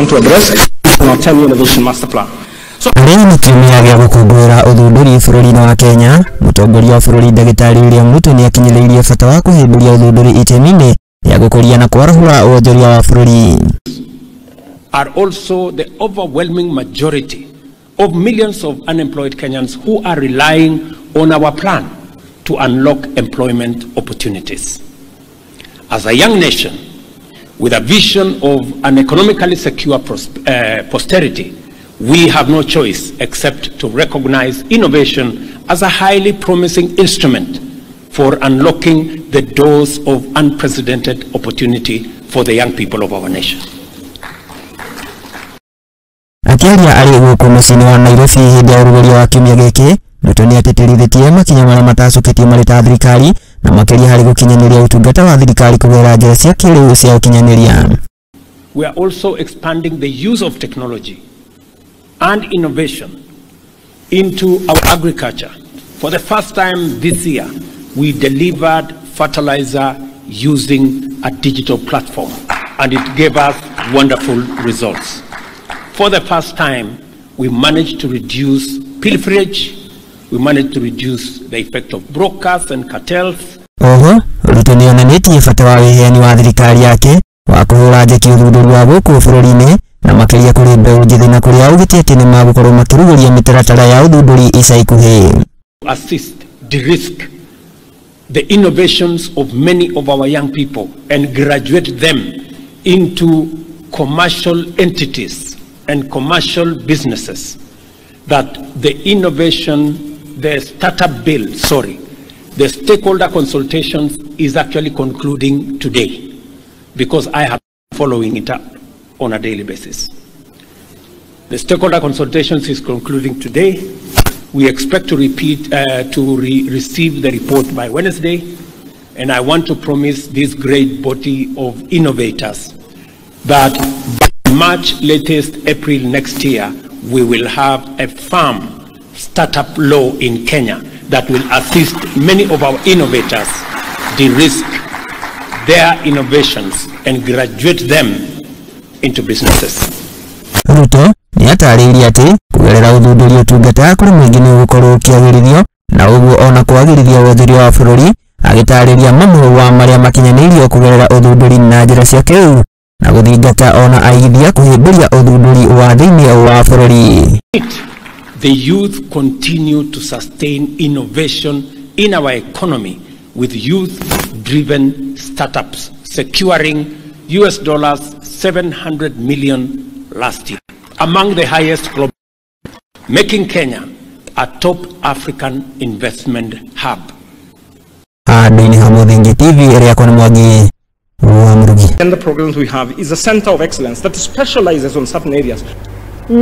to address in our 10-year innovation master plan. So ni kiumia gya gukungwira uthunduri bururi-ini wa Kenya, mutongoria wa bururi Ndagitari William Ruto ni akinyiriirie bata wa kuhimburia uthunduri itemi-ini ya gukuria na kwarahura wonjoria wa bururi. Are also the overwhelming majority of millions of unemployed Kenyans who are relying on our plan to unlock employment opportunities. As a young nation with a vision of an economically secure posterity, we have no choice except to recognize innovation as a highly promising instrument for unlocking the doors of unprecedented opportunity for the young people of our nation. Akiaria ari guku mucini wa Nairobi hindi ya urugori wa kiumia giki, Ruto ni atetirithitie makinya maria matacukitie mari ta thirikari na makiria hari gukinyaniria utungata wa thirikari kugerera njira cia kiriu cia ukinyaniria. We are also expanding the use of technology and innovation into our agriculture. For the first time this year, we delivered fertilizer using a digital platform, and it gave us wonderful results. For the first time, we managed to reduce pilferage, we managed to reduce the effect of brokers and cartels. Ruto ni onanitie bata wa wiheani wa thirikari yake wa kuhura njeki uthunduri wa guku bururi-ini na makiria kuri mbeu njithi na kuri augite ati ni magukorwo makiruguria mitaratara ya uthunduri ica ikuhi. Assist, de-risk the innovations of many of our young people and graduate them into commercial entities and commercial businesses, that the the stakeholder consultations is actually concluding today, because I have been following it up on a daily basis. The stakeholder consultations is concluding today. We expect to receive the report by Wednesday, and I want to promise this great body of innovators that by March, latest April next year, we will have a firm startup law in Kenya that will assist many of our innovators de-risk their innovations and graduate them into businesses. Ruto ni atariirie ati kugerera uthunduri utungata kuri mwingi ni gukorwo ukiagirithio na uguo ona kwagirithia wonjoria wa bururi, agitariria mamwe wa maria makinyanirio kugerera uthunduri na njira cia kiu na guthingata ona aigithia kuhimburia uthunduri wa thiini wa bururi. The youth continue to sustain innovation in our economy with youth-driven startups securing $700 million last year, among the highest globally, making Kenya a top African investment hub. And the programs we have is a center of excellence that specializes on certain areas.